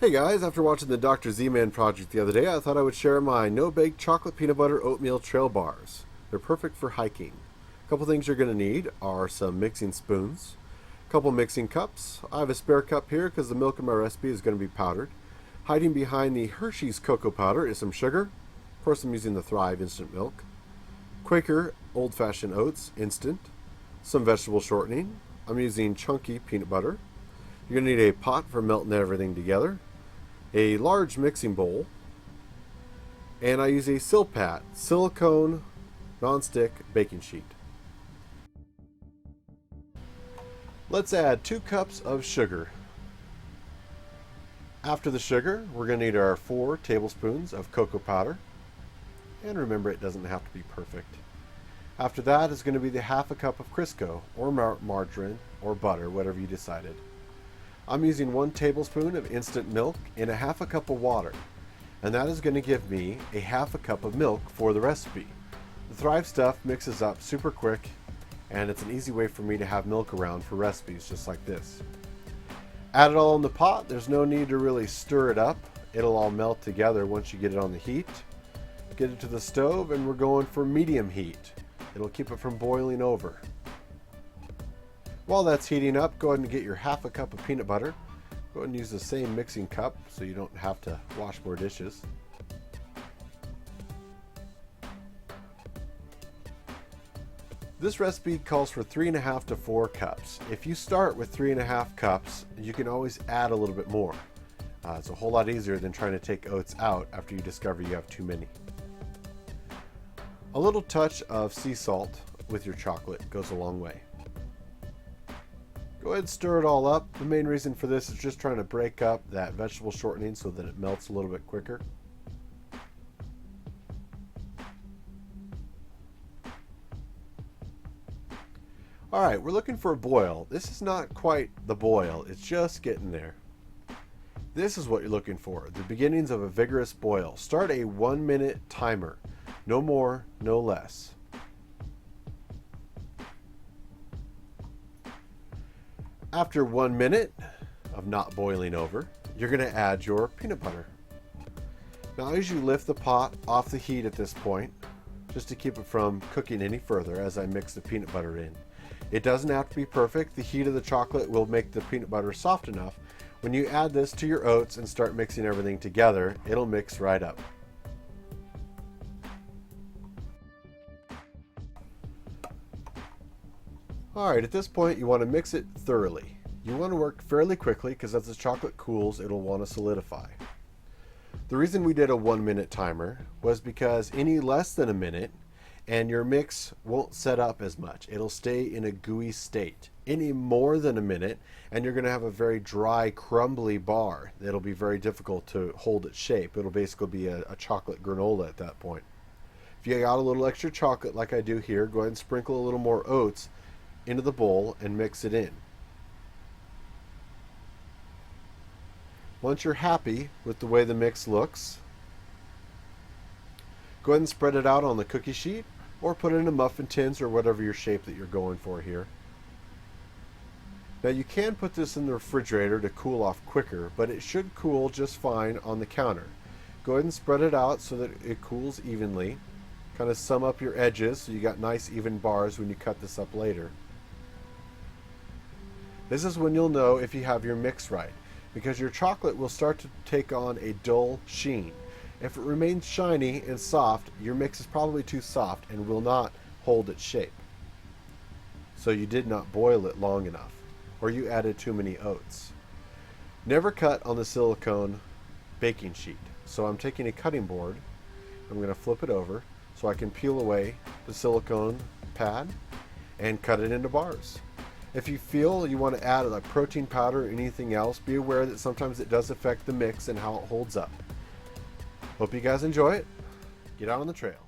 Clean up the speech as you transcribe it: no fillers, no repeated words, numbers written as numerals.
Hey guys, after watching the Dr. Z-Man project the other day, I thought I would share my no-bake chocolate peanut butter oatmeal trail bars. They're perfect for hiking. A couple things you're going to need are some mixing spoons, a couple mixing cups. I have a spare cup here because the milk in my recipe is going to be powdered. Hiding behind the Hershey's cocoa powder is some sugar. Of course, I'm using the Thrive instant milk. Quaker old-fashioned oats instant. Some vegetable shortening. I'm using chunky peanut butter. You're going to need a pot for melting everything together, a large mixing bowl, and I use a Silpat silicone non-stick baking sheet. Let's add 2 cups of sugar. After the sugar, we're going to need our 4 tablespoons of cocoa powder. And remember, it doesn't have to be perfect. After that is going to be the half a cup of Crisco, or margarine, or butter, whatever you decided. I'm using 1 tablespoon of instant milk in a half a cup of water, and that is going to give me a half a cup of milk for the recipe. The Thrive stuff mixes up super quick, and it's an easy way for me to have milk around for recipes just like this. Add it all in the pot. There's no need to really stir it up. It'll all melt together once you get it on the heat. Get it to the stove, and we're going for medium heat. It'll keep it from boiling over. While that's heating up, go ahead and get your half a cup of peanut butter. Go ahead and use the same mixing cup so you don't have to wash more dishes. This recipe calls for 3.5 to 4 cups. If you start with 3.5 cups, you can always add a little bit more. It's a whole lot easier than trying to take oats out after you discover you have too many. A little touch of sea salt with your chocolate goes a long way. Go ahead and stir it all up. The main reason for this is just trying to break up that vegetable shortening so that it melts a little bit quicker. Alright, we're looking for a boil. This is not quite the boil, it's just getting there. This is what you're looking for, the beginnings of a vigorous boil. Start a 1-minute timer. No more, no less. After 1 minute of not boiling over, you're going to add your peanut butter. Now as you lift the pot off the heat at this point, just to keep it from cooking any further as I mix the peanut butter in. It doesn't have to be perfect. The heat of the chocolate will make the peanut butter soft enough. When you add this to your oats and start mixing everything together, it'll mix right up. Alright, at this point you want to mix it thoroughly. You want to work fairly quickly because as the chocolate cools, it'll want to solidify. The reason we did a 1-minute timer was because any less than a minute and your mix won't set up as much. It'll stay in a gooey state. Any more than a minute and you're going to have a very dry, crumbly bar that'll be very difficult to hold its shape. It'll basically be a chocolate granola at that point. If you got a little extra chocolate like I do here, go ahead and sprinkle a little more oats into the bowl and mix it in. Once you're happy with the way the mix looks, go ahead and spread it out on the cookie sheet or put it in a muffin tins or whatever your shape that you're going for here. Now you can put this in the refrigerator to cool off quicker, but it should cool just fine on the counter. Go ahead and spread it out so that it cools evenly. Kind of sum up your edges so you got nice even bars when you cut this up later. This is when you'll know if you have your mix right, because your chocolate will start to take on a dull sheen. If it remains shiny and soft, your mix is probably too soft and will not hold its shape. So you did not boil it long enough, or you added too many oats. Never cut on the silicone baking sheet. So I'm taking a cutting board, I'm going to flip it over so I can peel away the silicone pad and cut it into bars. If you feel you want to add like protein powder or anything else, be aware that sometimes it does affect the mix and how it holds up. Hope you guys enjoy it. Get out on the trail.